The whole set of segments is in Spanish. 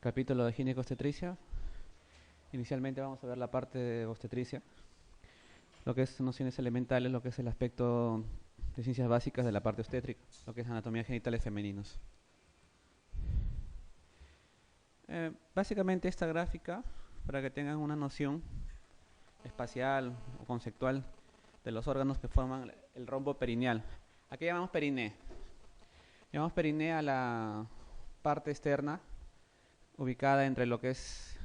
capítulo de gineco-obstetricia. Inicialmente vamos a ver la parte de obstetricia, lo que es nociones elementales, lo que es el aspecto de ciencias básicas de la parte obstétrica, lo que es anatomía genitales femeninos. Básicamente esta gráfica, para que tengan una noción espacial o conceptual de los órganos que forman el rombo perineal. Aquí llamamos periné. Llamamos periné a la parte externa, ubicada entre lo que es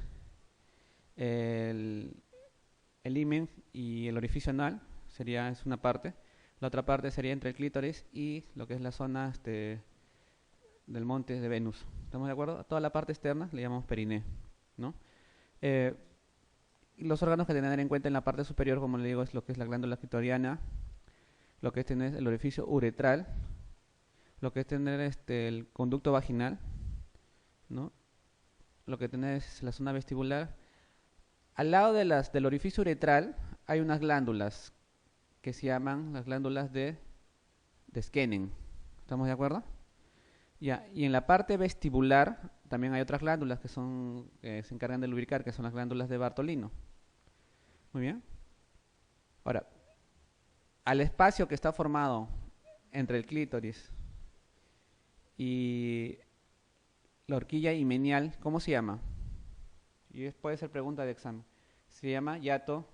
el, el himen y el orificio anal, es una parte. La otra parte sería entre el clítoris y lo que es la zona del monte de Venus. ¿Estamos de acuerdo? A toda la parte externa le llamamos periné, ¿no? Eh, los órganos que tener en cuenta en la parte superior, como le digo, es lo que es la glándula clitoriana, lo que es tener el orificio uretral, lo que es tener el conducto vaginal, ¿no? Lo que tener es la zona vestibular. Al lado del orificio uretral hay unas glándulas que se llaman las glándulas de Skenen. ¿Estamos de acuerdo? Ya, y en la parte vestibular también hay otras glándulas que se encargan de lubricar, que son las glándulas de Bartolino. Muy bien. Ahora, al espacio que está formado entre el clítoris y la horquilla himenial, ¿cómo se llama? Y puede ser pregunta de examen. Se llama hiato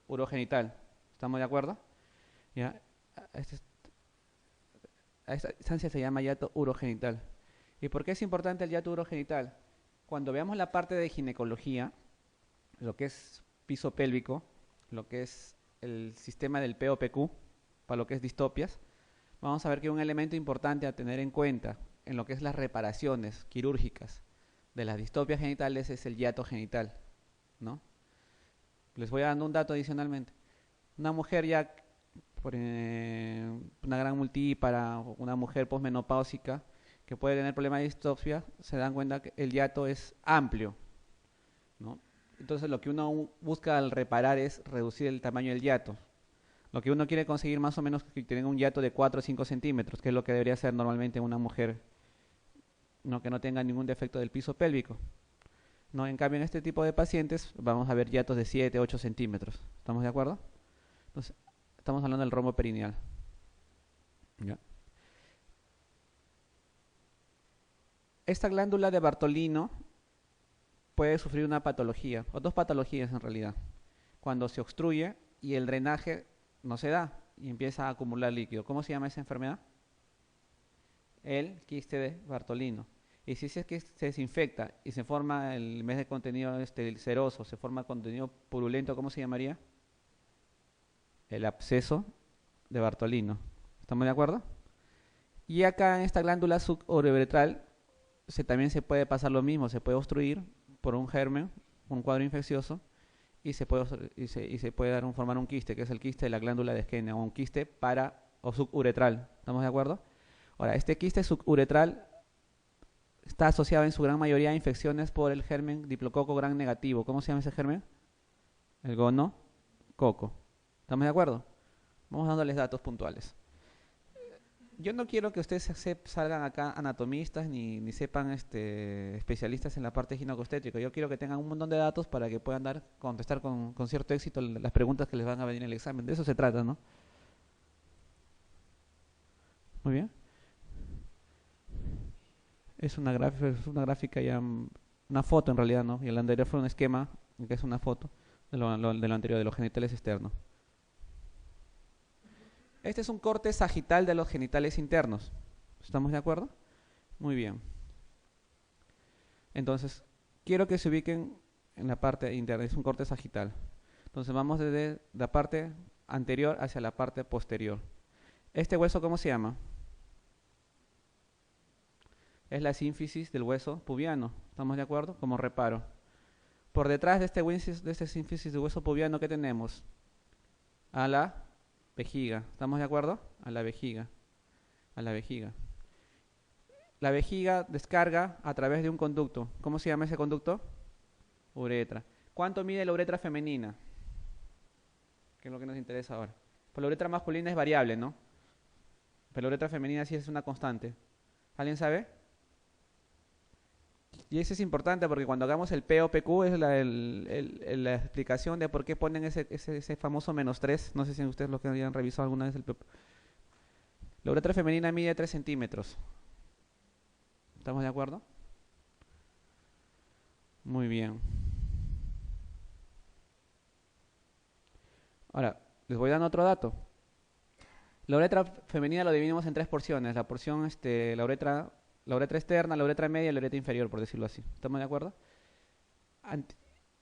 urogenital. ¿Estamos de acuerdo? Ya. A esta distancia se llama hiato urogenital. ¿Y por qué es importante el hiato urogenital? Cuando veamos la parte de ginecología, lo que es piso pélvico, lo que es el sistema del POPQ, para lo que es distopias, vamos a ver que un elemento importante a tener en cuenta en lo que es las reparaciones quirúrgicas de las distopias genitales es el hiato genital, ¿no? Les voy dando un dato adicionalmente. Una mujer ya por una gran multípara, una mujer posmenopáusica que puede tener problemas de distopia, se dan cuenta que el hiato es amplio, ¿no? Entonces lo que uno busca al reparar es reducir el tamaño del hiato. Lo que uno quiere conseguir más o menos es que tenga un hiato de 4 o 5 centímetros, que es lo que debería ser normalmente una mujer, ¿no? Que no tenga ningún defecto del piso pélvico. ¿No? En cambio, en este tipo de pacientes vamos a ver hiatos de 7, 8 centímetros. ¿Estamos de acuerdo? Entonces, estamos hablando del rombo perineal. ¿Ya? Esta glándula de Bartolino puede sufrir una patología, o dos patologías en realidad. Cuando se obstruye y el drenaje no se da y empieza a acumular líquido. ¿Cómo se llama esa enfermedad? El quiste de Bartolino. Y si es que se desinfecta y se forma en vez de contenido seroso, se forma contenido purulento, ¿cómo se llamaría? El absceso de Bartolino. ¿Estamos de acuerdo? Y acá en esta glándula suburetral también se puede pasar lo mismo, se puede obstruir por un germen, un cuadro infeccioso, y se puede formar un quiste, que es el quiste de la glándula de Skene, o un quiste o suburetral. ¿Estamos de acuerdo? Ahora, este quiste suburetral está asociado en su gran mayoría a infecciones por el germen diplococo gran negativo. ¿Cómo se llama ese germen? El gonococo. ¿Estamos de acuerdo? Vamos dándoles datos puntuales. Yo no quiero que ustedes salgan acá anatomistas ni sepan especialistas en la parte ginecostétrica. Yo quiero que tengan un montón de datos para que puedan contestar con cierto éxito las preguntas que les van a venir en el examen. De eso se trata, ¿no? Muy bien. Es una gráfica ya, una foto en realidad, ¿no? Y el anterior fue un esquema, que es una foto de lo anterior, de los genitales externos. Este es un corte sagital de los genitales internos. ¿Estamos de acuerdo? Muy bien. Entonces, quiero que se ubiquen en la parte interna. Es un corte sagital. Entonces, vamos desde la parte anterior hacia la parte posterior. ¿Este hueso cómo se llama? Es la sínfisis del hueso pubiano. ¿Estamos de acuerdo? Como reparo. Por detrás de este sínfisis del hueso pubiano, ¿qué tenemos? A la vejiga. ¿Estamos de acuerdo? A la vejiga. A la vejiga. La vejiga descarga a través de un conducto. ¿Cómo se llama ese conducto? Uretra. ¿Cuánto mide la uretra femenina? Que es lo que nos interesa ahora. Pues la uretra masculina es variable, ¿no? Pero la uretra femenina sí es una constante. ¿Alguien sabe? Y eso es importante porque cuando hagamos el POPQ es la explicación de por qué ponen ese famoso -3. No sé si ustedes lo que hayan revisado alguna vez el POPQ. La uretra femenina mide 3 centímetros. ¿Estamos de acuerdo? Muy bien. Ahora, les voy dando otro dato. La uretra femenina lo dividimos en tres porciones. La porción, la uretra externa, la uretra media y la uretra inferior, por decirlo así. ¿Estamos de acuerdo? Ant-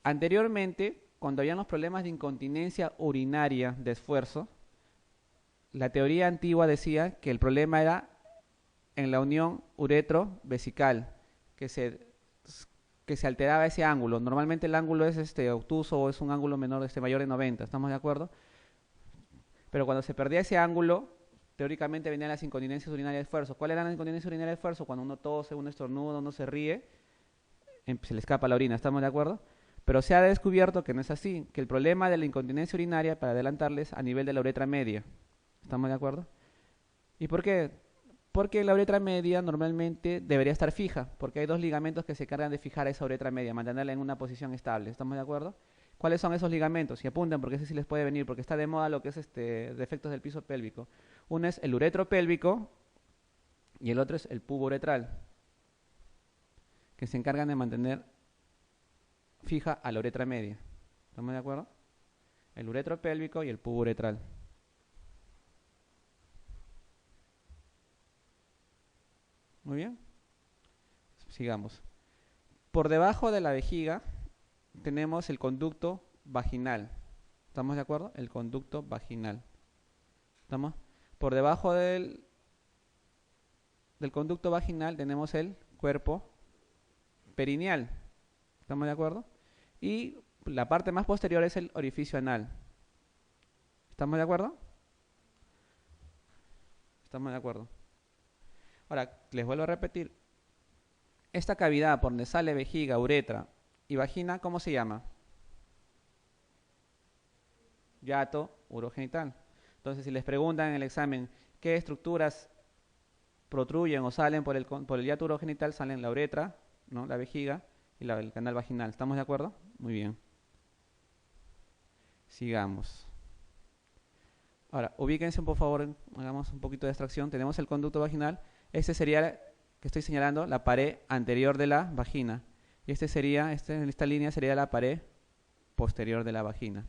Anteriormente, cuando habían los problemas de incontinencia urinaria de esfuerzo, la teoría antigua decía que el problema era en la unión uretro-vesical, que se, que se alteraba ese ángulo. Normalmente el ángulo es obtuso o es un ángulo menor, mayor de 90. ¿Estamos de acuerdo? Pero cuando se perdía ese ángulo, teóricamente venían las incontinencias urinarias de esfuerzo. ¿Cuál era la incontinencia urinaria de esfuerzo? Cuando uno tose, uno estornuda, uno se ríe, se le escapa la orina. ¿Estamos de acuerdo? Pero se ha descubierto que no es así, que el problema de la incontinencia urinaria, para adelantarles, a nivel de la uretra media. ¿Estamos de acuerdo? ¿Y por qué? Porque la uretra media normalmente debería estar fija, porque hay dos ligamentos que se encargan de fijar esa uretra media, mantenerla en una posición estable. ¿Estamos de acuerdo? ¿Cuáles son esos ligamentos? Y apunten porque ese sí les puede venir, porque está de moda lo que es defectos del piso pélvico. Uno es el uretro pélvico y el otro es el pubo uretral, que se encargan de mantener fija a la uretra media. ¿Estamos de acuerdo? El uretro pélvico y el pubo uretral. Muy bien. Sigamos. Por debajo de la vejiga tenemos el conducto vaginal. ¿Estamos de acuerdo? El conducto vaginal. ¿Estamos? Por debajo del conducto vaginal tenemos el cuerpo perineal. ¿Estamos de acuerdo? Y la parte más posterior es el orificio anal. ¿Estamos de acuerdo? Estamos de acuerdo. Ahora, les vuelvo a repetir. Esta cavidad por donde sale vejiga, uretra y vagina, ¿cómo se llama? Yato urogenital. Entonces, si les preguntan en el examen qué estructuras protruyen o salen por el yato urogenital, salen la uretra, ¿no? La vejiga y el canal vaginal. ¿Estamos de acuerdo? Muy bien. Sigamos. Ahora, ubíquense por favor, hagamos un poquito de extracción. Tenemos el conducto vaginal. Este sería, que estoy señalando, la pared anterior de la vagina. Y esta línea sería la pared posterior de la vagina.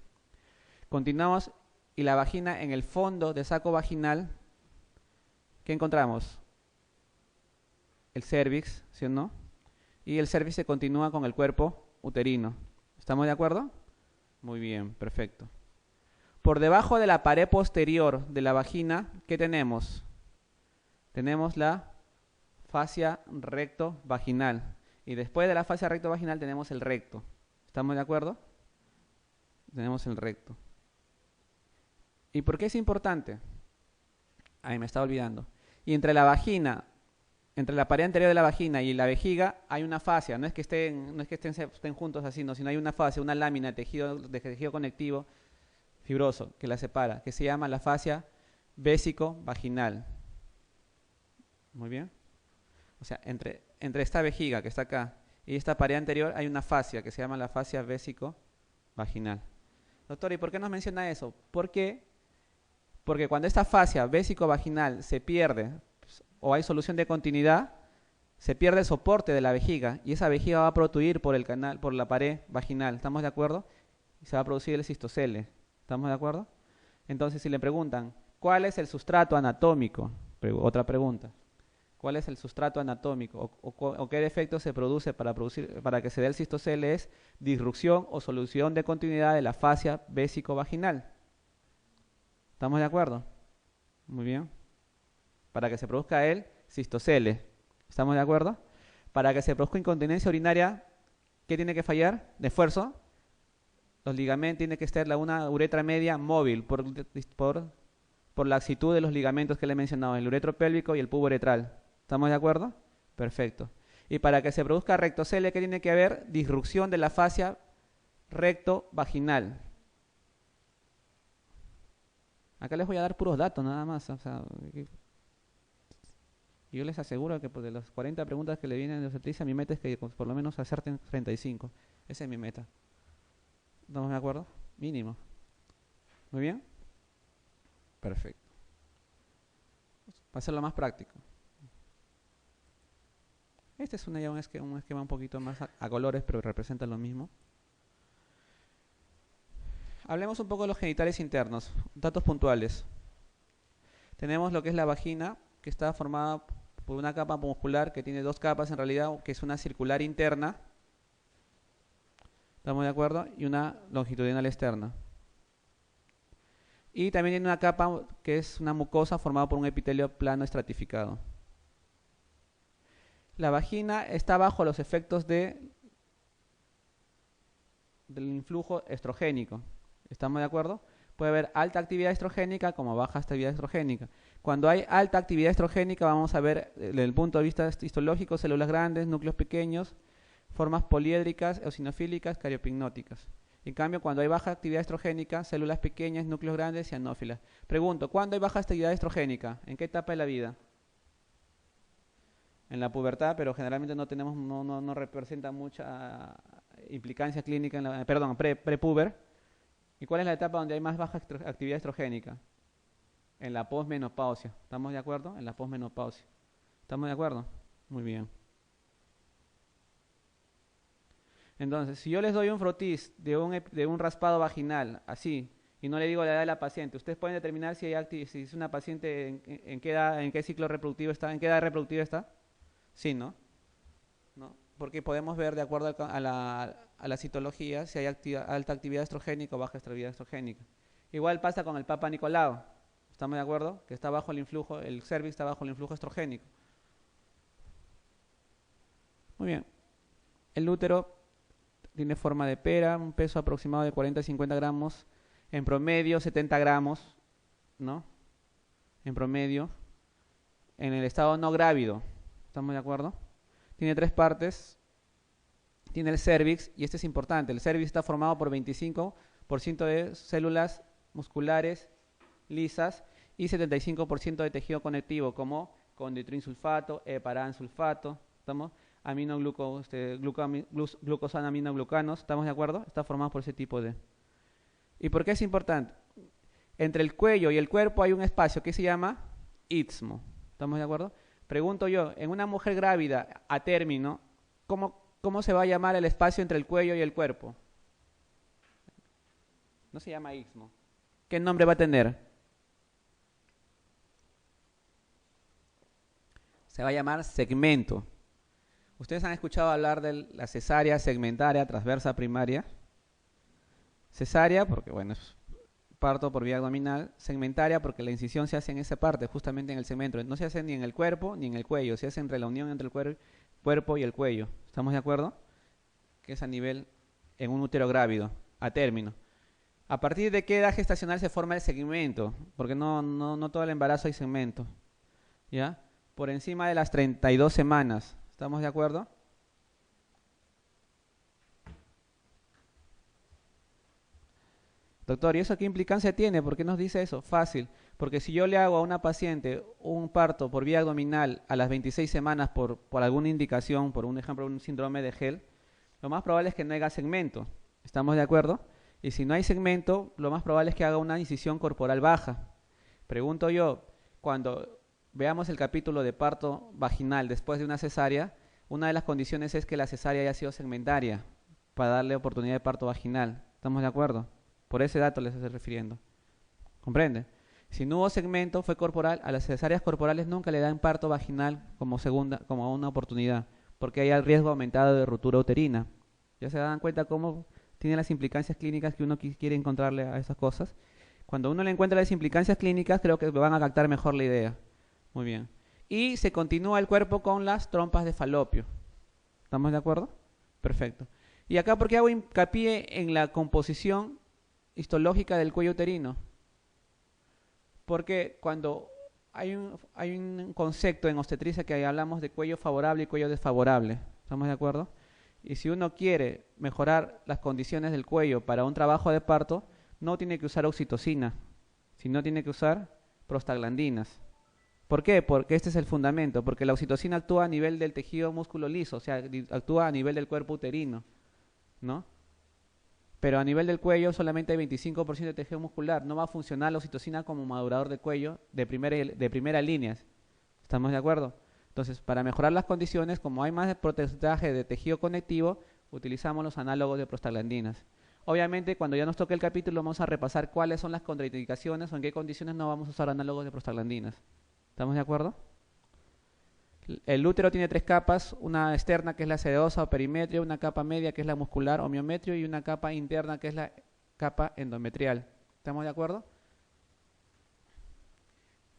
Continuamos, y la vagina en el fondo del saco vaginal, ¿qué encontramos? El cervix, ¿sí o no? Y el cervix se continúa con el cuerpo uterino. ¿Estamos de acuerdo? Muy bien, perfecto. Por debajo de la pared posterior de la vagina, ¿qué tenemos? Tenemos la fascia recto vaginal. Y después de la fascia recto vaginal tenemos el recto. ¿Estamos de acuerdo? Tenemos el recto. ¿Y por qué es importante? Ahí me estaba olvidando. Y entre la vagina, entre la pared anterior de la vagina y la vejiga hay una fascia. No es que estén juntos así, no, sino hay una fascia, una lámina de tejido conectivo fibroso que la separa, que se llama la fascia vésico-vaginal. Muy bien. O sea, entre esta vejiga que está acá y esta pared anterior hay una fascia que se llama la fascia vésico-vaginal. Doctor, ¿y por qué nos menciona eso? Porque cuando esta fascia vésico-vaginal se pierde o hay solución de continuidad, se pierde el soporte de la vejiga y esa vejiga va a protruir por el canal, por la pared vaginal. ¿Estamos de acuerdo? Y se va a producir el cistocele. ¿Estamos de acuerdo? Entonces, si le preguntan, ¿cuál es el sustrato anatómico? Otra pregunta. ¿Cuál es el sustrato anatómico? ¿O qué defecto se produce para que se dé el cistocele? Es disrupción o solución de continuidad de la fascia vésico-vaginal. ¿Estamos de acuerdo? Muy bien. Para que se produzca el cistocele. ¿Estamos de acuerdo? Para que se produzca incontinencia urinaria, ¿qué tiene que fallar? De esfuerzo. Los ligamentos tiene que estar una uretra media móvil por la laxitud de los ligamentos que le he mencionado, el uretro pélvico y el pubo uretral. ¿Estamos de acuerdo? Perfecto. Y para que se produzca rectocele, ¿qué tiene que haber? Disrupción de la fascia recto vaginal. Acá les voy a dar puros datos nada más. O sea, Y yo les aseguro que pues, de las 40 preguntas que le vienen de obstetricia, mi meta es que por lo menos acerten 35. Esa es mi meta. ¿Estamos de acuerdo? Mínimo. ¿Muy bien? Perfecto. Para hacerlo más práctico. Este es ya un esquema un poquito más a colores, pero representa lo mismo. Hablemos un poco de los genitales internos. Datos puntuales. Tenemos lo que es la vagina, que está formada por una capa muscular que tiene dos capas en realidad, que es una circular interna. ¿Estamos de acuerdo? Y una longitudinal externa. Y también tiene una capa que es una mucosa formada por un epitelio plano estratificado. La vagina está bajo los efectos del influjo estrogénico. ¿Estamos de acuerdo? Puede haber alta actividad estrogénica como baja actividad estrogénica. Cuando hay alta actividad estrogénica vamos a ver desde el punto de vista histológico células grandes, núcleos pequeños, formas poliédricas, eosinofílicas, cariopignóticas. En cambio, cuando hay baja actividad estrogénica, células pequeñas, núcleos grandes y anófilas. Pregunto, ¿cuándo hay baja actividad estrogénica? ¿En qué etapa de la vida? En la pubertad, pero generalmente no representa mucha implicancia clínica, prepuber. ¿Y cuál es la etapa donde hay más baja actividad estrogénica? En la posmenopausia. ¿Estamos de acuerdo? En la posmenopausia. ¿Estamos de acuerdo? Muy bien. Entonces, si yo les doy un frotis de un raspado vaginal, así, y no le digo la edad de la paciente, ustedes pueden determinar si es una paciente en qué ciclo reproductivo está, en qué edad reproductiva está. Sí, ¿no? ¿No? Porque podemos ver, de acuerdo a la citología, si hay alta actividad estrogénica o baja actividad estrogénica. Igual pasa con el Papa Nicolau. ¿Estamos de acuerdo? Que está bajo el influjo, el cervix está bajo el influjo estrogénico. Muy bien. El útero tiene forma de pera, un peso aproximado de 40 a 50 gramos, en promedio 70 gramos, ¿no? En promedio, en el estado no grávido, ¿estamos de acuerdo? Tiene tres partes, tiene el cervix, y este es importante, el cervix está formado por 25% de células musculares lisas y 75% de tejido conectivo, como condroitinsulfato, heparansulfato, ¿estamos? Glucosaminoaminoaminobucanos, ¿estamos de acuerdo? Está formado por ese tipo de... ¿Y por qué es importante? Entre el cuello y el cuerpo hay un espacio que se llama istmo, ¿estamos de acuerdo? Pregunto yo, en una mujer grávida a término, ¿cómo se va a llamar el espacio entre el cuello y el cuerpo? No se llama istmo. ¿Qué nombre va a tener? Se va a llamar segmento. ¿Ustedes han escuchado hablar de la cesárea segmentaria, transversa, primaria? Cesárea, porque bueno, es parto por vía abdominal. Segmentaria, porque la incisión se hace en esa parte, justamente en el segmento. No se hace ni en el cuerpo ni en el cuello, se hace entre la unión entre el cuerpo y el cuello. ¿Estamos de acuerdo? Que es a nivel, en un útero grávido, a término. ¿A partir de qué edad gestacional se forma el segmento? Porque no todo el embarazo hay segmento. ¿Ya? Por encima de las 32 semanas. ¿Estamos de acuerdo? Doctor, ¿y eso qué implicancia tiene? ¿Por qué nos dice eso? Fácil. Porque si yo le hago a una paciente un parto por vía abdominal a las 26 semanas por alguna indicación, por un ejemplo, un síndrome de Hell, lo más probable es que no haya segmento. ¿Estamos de acuerdo? Y si no hay segmento, lo más probable es que haga una incisión corporal baja. Pregunto yo, cuando veamos el capítulo de parto vaginal después de una cesárea, una de las condiciones es que la cesárea haya sido segmentaria para darle oportunidad de parto vaginal. ¿Estamos de acuerdo? Por ese dato les estoy refiriendo. ¿Comprende? Si no hubo segmento, fue corporal, a las cesáreas corporales nunca le dan parto vaginal como una oportunidad, porque hay el riesgo aumentado de ruptura uterina. ¿Ya se dan cuenta cómo tiene las implicancias clínicas que uno quiere encontrarle a esas cosas? Cuando uno le encuentra las implicancias clínicas, creo que van a captar mejor la idea. Muy bien. Y se continúa el cuerpo con las trompas de falopio. ¿Estamos de acuerdo? Perfecto. Y acá, ¿por qué hago hincapié en la composición histológica del cuello uterino? Porque cuando hay un concepto en obstetricia que hablamos de cuello favorable y cuello desfavorable. ¿Estamos de acuerdo? Y si uno quiere mejorar las condiciones del cuello para un trabajo de parto, no tiene que usar oxitocina, sino tiene que usar prostaglandinas. ¿Por qué? Porque este es el fundamento, porque la oxitocina actúa a nivel del tejido músculo liso, o sea, actúa a nivel del cuerpo uterino, ¿no? Pero a nivel del cuello solamente hay 25% de tejido muscular, no va a funcionar la oxitocina como madurador de cuello de primera línea, ¿estamos de acuerdo? Entonces, para mejorar las condiciones, como hay más porcentaje de tejido conectivo, utilizamos los análogos de prostaglandinas. Obviamente, cuando ya nos toque el capítulo, vamos a repasar cuáles son las contraindicaciones o en qué condiciones no vamos a usar análogos de prostaglandinas. ¿Estamos de acuerdo? El útero tiene tres capas, una externa que es la sedosa o perimetrio, una capa media que es la muscular o miometrio y una capa interna que es la capa endometrial. ¿Estamos de acuerdo?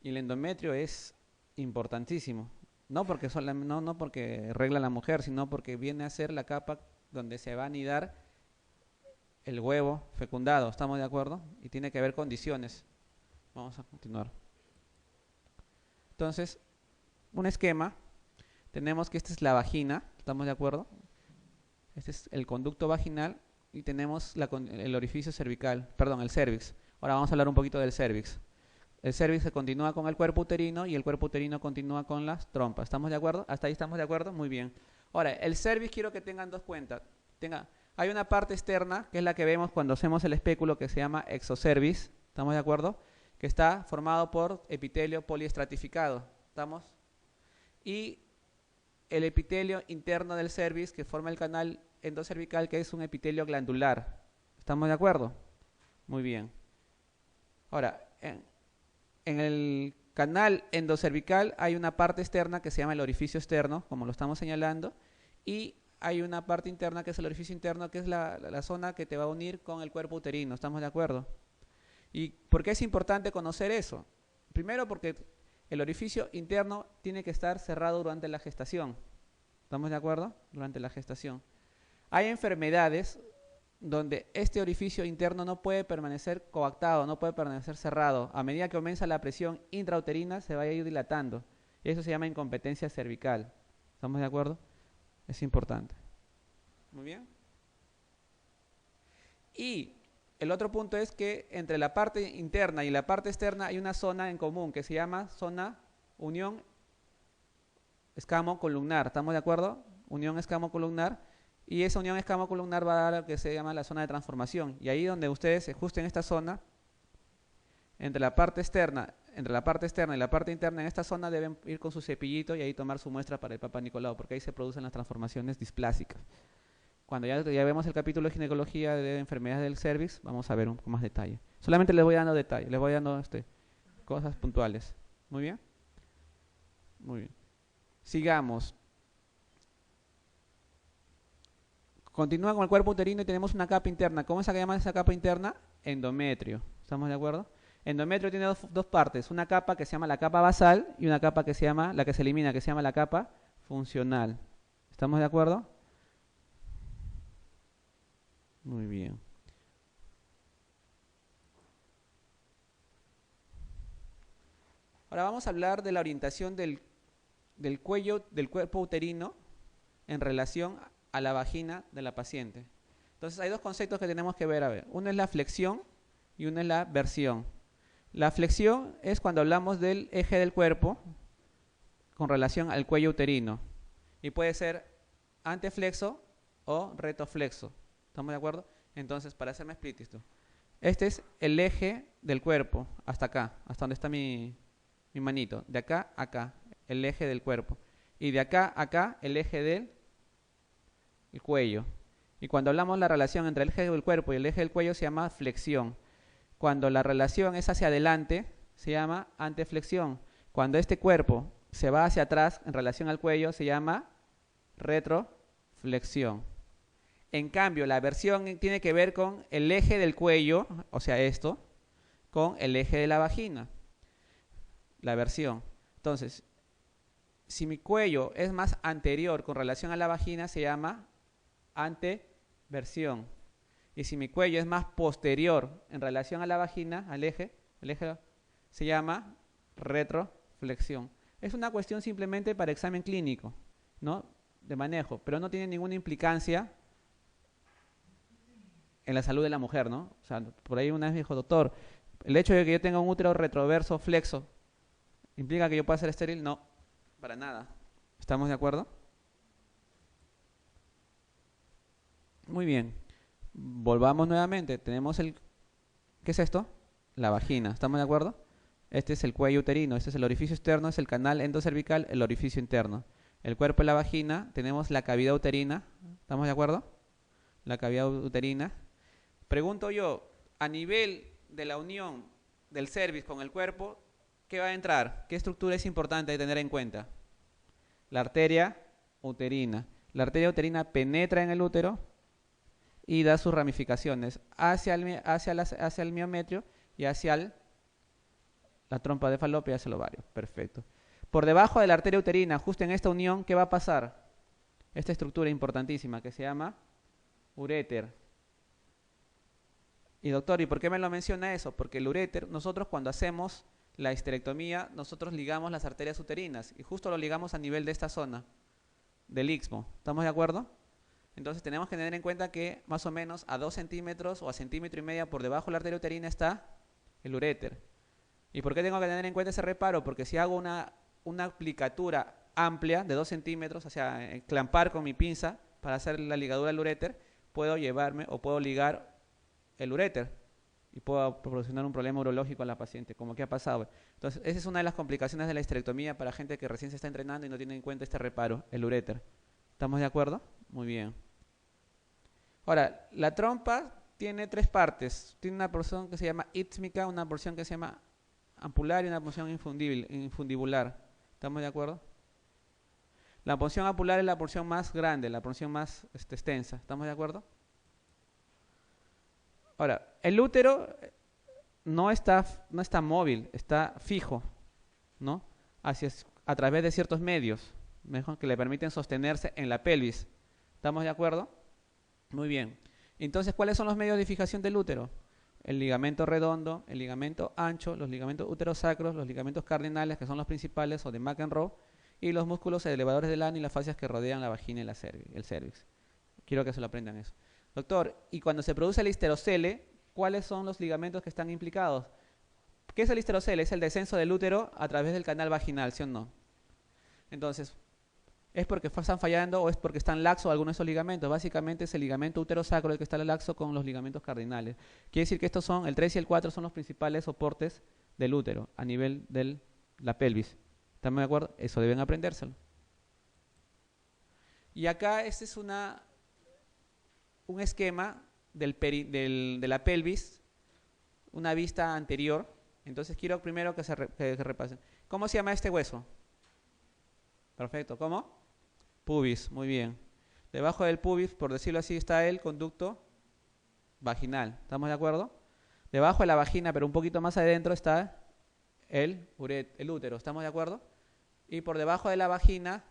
Y el endometrio es importantísimo, no porque, no porque regla la mujer, sino porque viene a ser la capa donde se va a anidar el huevo fecundado. ¿Estamos de acuerdo? Y tiene que haber condiciones. Vamos a continuar. Entonces, un esquema, tenemos que esta es la vagina, ¿estamos de acuerdo? Este es el conducto vaginal y tenemos el orificio cervical, perdón, el cervix. Ahora vamos a hablar un poquito del cervix. El cervix se continúa con el cuerpo uterino y el cuerpo uterino continúa con las trompas. ¿Estamos de acuerdo? ¿Hasta ahí estamos de acuerdo? Muy bien. Ahora, el cervix quiero que tengan dos cuentas. Hay una parte externa, que es la que vemos cuando hacemos el espéculo, que se llama exocervix. ¿Estamos de acuerdo? Que está formado por epitelio poliestratificado. ¿Estamos? Y el epitelio interno del cervix, que forma el canal endocervical, que es un epitelio glandular. ¿Estamos de acuerdo? Muy bien. Ahora, en el canal endocervical hay una parte externa que se llama el orificio externo, como lo estamos señalando, y hay una parte interna que es el orificio interno, que es la zona que te va a unir con el cuerpo uterino. ¿Estamos de acuerdo? ¿Y por qué es importante conocer eso? Primero porque el orificio interno tiene que estar cerrado durante la gestación. ¿Estamos de acuerdo? Durante la gestación. Hay enfermedades donde este orificio interno no puede permanecer coactado, no puede permanecer cerrado. A medida que aumenta la presión intrauterina, se va a ir dilatando. Y eso se llama incompetencia cervical. ¿Estamos de acuerdo? Es importante. Muy bien. Y el otro punto es que entre la parte interna y la parte externa hay una zona en común que se llama zona unión escamo-columnar. ¿Estamos de acuerdo? Unión escamo-columnar. Y esa unión escamo-columnar va a dar lo que se llama la zona de transformación. Y ahí donde ustedes se ajusten esta zona, entre la parte externa y la parte interna, en esta zona deben ir con su cepillito y ahí tomar su muestra para el Papa Nicolau, porque ahí se producen las transformaciones displásicas. Cuando ya vemos el capítulo de ginecología de enfermedades del cervix, vamos a ver un poco más detalle. Solamente les voy dando detalles, les voy dando cosas puntuales. ¿Muy bien? Muy bien. Sigamos. Continúa con el cuerpo uterino y tenemos una capa interna. ¿Cómo se llama esa capa interna? Endometrio. ¿Estamos de acuerdo? Endometrio tiene dos partes. Una capa que se llama la capa basal y una capa que se llama, la que se elimina, que se llama la capa funcional. ¿Estamos de acuerdo? Muy bien. Ahora vamos a hablar de la orientación del cuello, del cuerpo uterino en relación a la vagina de la paciente. Entonces hay dos conceptos que tenemos que ver. A ver, uno es la flexión y uno es la versión. La flexión es cuando hablamos del eje del cuerpo con relación al cuello uterino. Y puede ser anteflexo o retroflexo. ¿Estamos de acuerdo? Entonces, para hacerme explícito, este es el eje del cuerpo, hasta acá, hasta donde está mi manito. De acá a acá, el eje del cuerpo. Y de acá a acá, el eje del cuello. Y cuando hablamos de la relación entre el eje del cuerpo y el eje del cuello, se llama flexión. Cuando la relación es hacia adelante, se llama anteflexión. Cuando este cuerpo se va hacia atrás en relación al cuello, se llama retroflexión. En cambio, la versión tiene que ver con el eje del cuello, o sea, esto, con el eje de la vagina. La versión. Entonces, si mi cuello es más anterior con relación a la vagina, se llama anteversión. Y si mi cuello es más posterior en relación a la vagina, al eje, se llama retroflexión. Es una cuestión simplemente para examen clínico, ¿no? De manejo, pero no tiene ninguna implicancia en la salud de la mujer, ¿no? O sea, por ahí una vez me dijo, doctor, el hecho de que yo tenga un útero retroverso flexo ¿Implica que yo pueda ser estéril? No, para nada. ¿Estamos de acuerdo? Muy bien. Volvamos nuevamente. Tenemos el... ¿Qué es esto? La vagina. ¿Estamos de acuerdo? Este es el cuello uterino. Este es el orificio externo. Es el canal endocervical, el orificio interno. El cuerpo de la vagina. Tenemos la cavidad uterina. ¿Estamos de acuerdo? La cavidad uterina. Pregunto yo, a nivel de la unión del cervix con el cuerpo, ¿qué va a entrar? ¿Qué estructura es importante de tener en cuenta? La arteria uterina. La arteria uterina penetra en el útero y da sus ramificaciones hacia el miometrio y hacia la trompa de falopio y hacia el ovario. Perfecto. Por debajo de la arteria uterina, justo en esta unión, ¿qué va a pasar? Esta estructura importantísima que se llama uréter. Y doctor, ¿y por qué me lo menciona eso? Porque el uréter, nosotros cuando hacemos la histerectomía, nosotros ligamos las arterias uterinas y justo lo ligamos a nivel de esta zona, del istmo. ¿Estamos de acuerdo? Entonces tenemos que tener en cuenta que más o menos a 2 centímetros o a centímetro y medio por debajo de la arteria uterina está el uréter. ¿Y por qué tengo que tener en cuenta ese reparo? Porque si hago una aplicatura amplia de 2 centímetros, o sea, clampar con mi pinza para hacer la ligadura del uréter, puedo llevarme o puedo ligar el uréter y puedo proporcionar un problema urológico a la paciente, como que ha pasado. Entonces, esa es una de las complicaciones de la histerectomía para gente que recién se está entrenando y no tiene en cuenta este reparo, el uréter. ¿Estamos de acuerdo? Muy bien. Ahora, la trompa tiene 3 partes. Tiene una porción que se llama ístmica, una porción que se llama ampular y una porción infundibular. ¿Estamos de acuerdo? La porción ampular es la porción más grande, la porción más extensa. ¿Estamos de acuerdo? Ahora, el útero no está móvil, está fijo, ¿no? A través de ciertos medios, mejor que le permiten sostenerse en la pelvis. ¿Estamos de acuerdo? Muy bien. Entonces, ¿cuáles son los medios de fijación del útero? El ligamento redondo, el ligamento ancho, los ligamentos uterosacros, los ligamentos cardinales, que son los principales, o de McEnroe, y los músculos elevadores del ano y las fascias que rodean la vagina y el cervix. Quiero que se lo aprendan eso. Doctor, y cuando se produce el histerocele, ¿cuáles son los ligamentos que están implicados? ¿Qué es el histerocele? Es el descenso del útero a través del canal vaginal, ¿sí o no? Entonces, ¿es porque están fallando o es porque están laxos algunos de esos ligamentos? Básicamente es el ligamento uterosacro el que está laxo con los ligamentos cardinales. Quiere decir que estos son, el 3 y el 4 son los principales soportes del útero a nivel de la pelvis. ¿Estamos de acuerdo? Eso deben aprendérselo. Y acá este es un esquema de la pelvis, una vista anterior. Entonces quiero primero que repasen. ¿Cómo se llama este hueso? Perfecto, ¿cómo? Pubis, muy bien. Debajo del pubis, por decirlo así, está el conducto vaginal. ¿Estamos de acuerdo? Debajo de la vagina, pero un poquito más adentro, está el útero. ¿Estamos de acuerdo? Y por debajo de la vagina,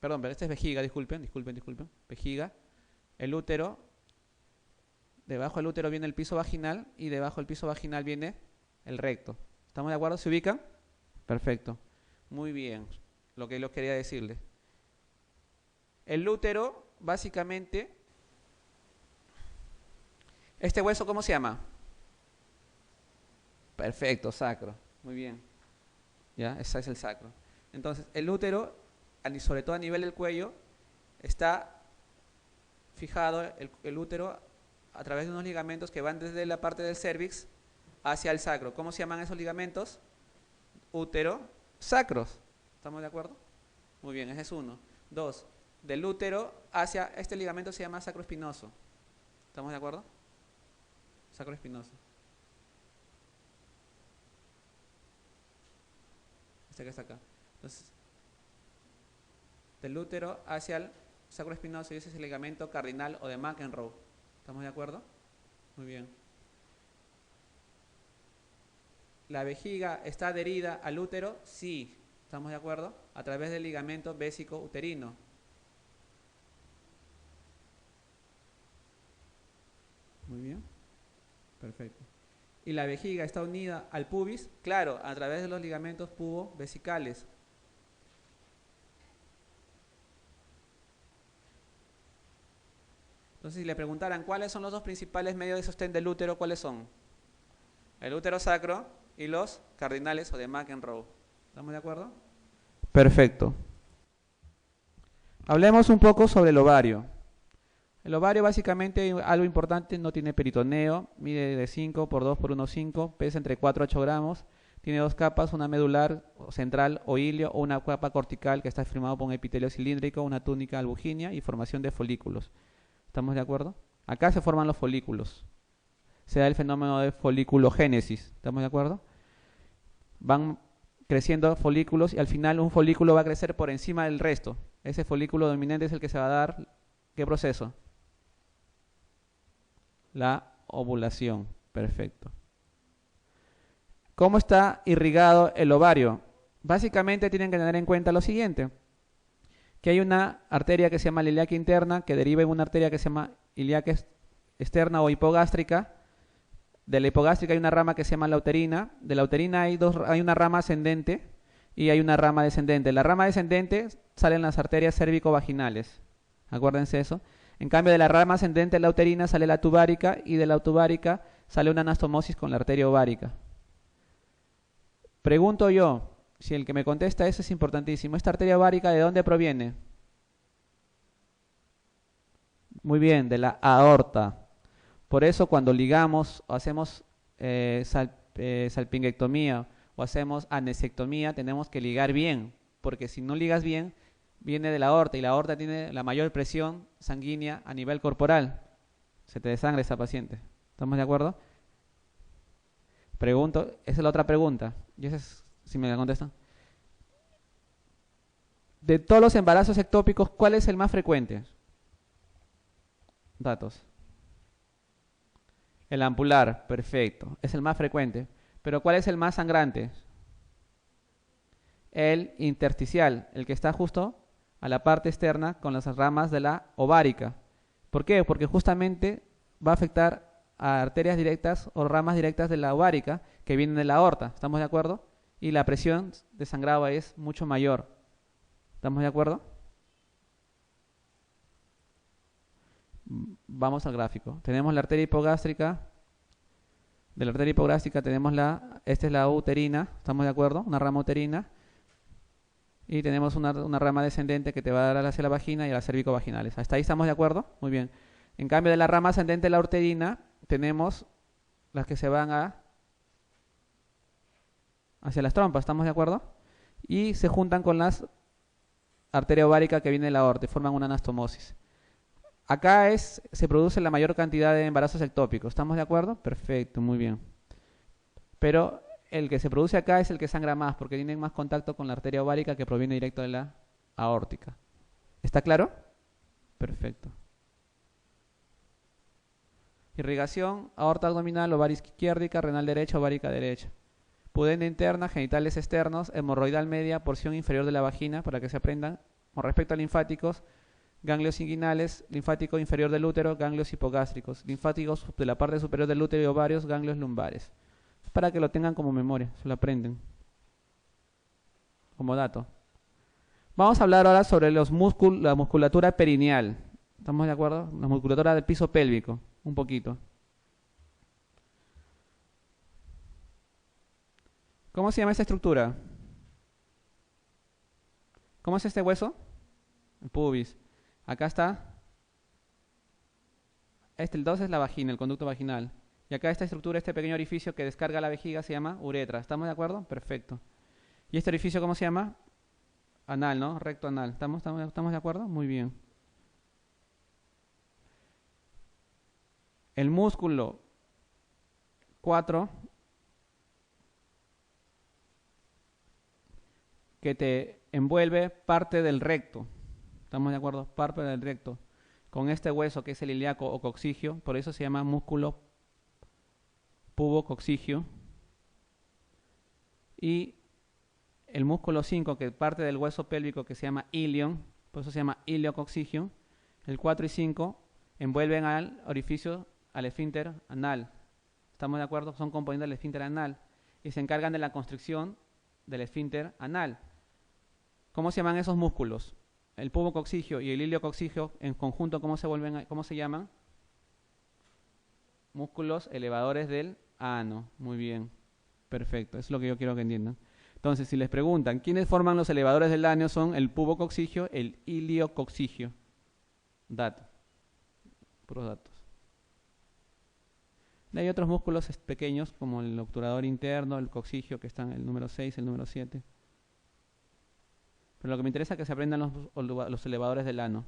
perdón, pero esta es vejiga, disculpen. Vejiga, el útero. Debajo del útero viene el piso vaginal y debajo del piso vaginal viene el recto. ¿Estamos de acuerdo? ¿Se ubican? Perfecto. Muy bien. Lo que yo quería decirle. El útero, básicamente, ¿este hueso cómo se llama? Perfecto, sacro. Muy bien. ¿Ya? Ese es el sacro. Entonces, el útero, sobre todo a nivel del cuello, está fijado el útero a través de unos ligamentos que van desde la parte del cervix hacia el sacro. ¿Cómo se llaman esos ligamentos? Útero sacros. ¿Estamos de acuerdo? Muy bien, ese es uno. 2. Del útero hacia este ligamento se llama sacroespinoso. ¿Estamos de acuerdo? Sacroespinoso. Este que está acá. Entonces, del útero hacia el sacroespinoso, y ese es el ligamento cardinal o de McEnroe. ¿Estamos de acuerdo? Muy bien. ¿La vejiga está adherida al útero? Sí. ¿Estamos de acuerdo? A través del ligamento vésico uterino. Muy bien. Perfecto. ¿Y la vejiga está unida al pubis? Claro, a través de los ligamentos pubo-vesicales. Entonces, si le preguntaran cuáles son los dos principales medios de sostén del útero, ¿cuáles son? El útero sacro y los cardinales o de McEnroe. ¿Estamos de acuerdo? Perfecto. Hablemos un poco sobre el ovario. El ovario básicamente, algo importante, no tiene peritoneo, mide de 5 por 2 por 1,5, pesa entre 4 a 8 gramos, tiene dos capas, una medular central o ilio o una capa cortical que está formado por un epitelio cilíndrico, una túnica albuginea y formación de folículos. ¿Estamos de acuerdo? Acá se forman los folículos. Se da el fenómeno de foliculogénesis. ¿Estamos de acuerdo? Van creciendo folículos y al final un folículo va a crecer por encima del resto. Ese folículo dominante es el que se va a dar, ¿qué proceso? La ovulación. Perfecto. ¿Cómo está irrigado el ovario? Básicamente tienen que tener en cuenta lo siguiente, que hay una arteria que se llama la ilíaca interna, que deriva en una arteria que se llama ilíaca externa o hipogástrica. De la hipogástrica hay una rama que se llama la uterina. De la uterina hay una rama ascendente y hay una rama descendente. La rama descendente salen las arterias cérvico-vaginales. Acuérdense eso. En cambio, de la rama ascendente de la uterina sale la tubárica y de la tubárica sale una anastomosis con la arteria ovárica. Pregunto yo, si el que me contesta eso es importantísimo. ¿Esta arteria ovárica de dónde proviene? Muy bien, de la aorta. Por eso cuando ligamos o hacemos salpingectomía o hacemos anesectomía, tenemos que ligar bien, porque si no ligas bien, viene de la aorta y la aorta tiene la mayor presión sanguínea a nivel corporal. Se te desangra esa paciente. ¿Estamos de acuerdo? Pregunto, esa es la otra pregunta. Y esa es, si me la contestan. De todos los embarazos ectópicos, ¿cuál es el más frecuente? Datos. El ampular, perfecto. Es el más frecuente. Pero ¿cuál es el más sangrante? El intersticial, el que está justo a la parte externa con las ramas de la ovárica. ¿Por qué? Porque justamente va a afectar a arterias directas o ramas directas de la ovárica que vienen de la aorta. ¿Estamos de acuerdo? Y la presión de sangrado es mucho mayor. ¿Estamos de acuerdo? Vamos al gráfico. Tenemos la arteria hipogástrica. De la arteria hipogástrica tenemos esta es la uterina, ¿estamos de acuerdo? Una rama uterina. Y tenemos una rama descendente que te va a dar hacia la vagina y a las cervicovaginales. ¿Hasta ahí estamos de acuerdo? Muy bien. En cambio, de la rama ascendente de la uterina, tenemos las que se van hacia las trompas, ¿estamos de acuerdo? Y se juntan con las arteria ovárica que viene de la aorta y forman una anastomosis. Acá se produce la mayor cantidad de embarazos ectópicos, ¿estamos de acuerdo? Perfecto, muy bien. Pero el que se produce acá es el que sangra más, porque tiene más contacto con la arteria ovárica que proviene directo de la aórtica. ¿Está claro? Perfecto. Irrigación, aorta abdominal, ovaria izquierda, renal derecha, ovárica derecha. Pudenda interna, genitales externos, hemorroidal media, porción inferior de la vagina, para que se aprendan. Con respecto a linfáticos, ganglios inguinales, linfático inferior del útero, ganglios hipogástricos, linfáticos de la parte superior del útero y ovarios, ganglios lumbares. Para que lo tengan como memoria, se lo aprenden. Como dato. Vamos a hablar ahora sobre la musculatura perineal. ¿Estamos de acuerdo? La musculatura del piso pélvico, un poquito. ¿Cómo se llama esta estructura? ¿Cómo es este hueso? El pubis. Acá está. El 2 es la vagina, el conducto vaginal. Y acá esta estructura, este pequeño orificio que descarga la vejiga se llama uretra. ¿Estamos de acuerdo? Perfecto. ¿Y este orificio cómo se llama? Anal, ¿no? Recto anal. ¿Estamos de acuerdo? Muy bien. El músculo 4 que te envuelve parte del recto. ¿Estamos de acuerdo? Parte del recto. Con este hueso que es el ilíaco o coccigio, por eso se llama músculo pubococcigio. Y el músculo 5 que parte del hueso pélvico que se llama ilion, por eso se llama iliococcigio. El 4 y 5 envuelven al orificio, al esfínter anal. ¿Estamos de acuerdo? Son componentes del esfínter anal y se encargan de la constricción del esfínter anal. ¿Cómo se llaman esos músculos? El pubococcigio y el iliococcigio en conjunto, ¿cómo se llaman? Músculos elevadores del ano. Muy bien. Perfecto. Es lo que yo quiero que entiendan. Entonces, si les preguntan, ¿quiénes forman los elevadores del ano? Son el pubococcigio, el iliococcigio. Dato, puros datos. Hay otros músculos pequeños, como el obturador interno, el coccigio, que están el número 6, el número 7. Pero lo que me interesa es que se aprendan los elevadores del ano.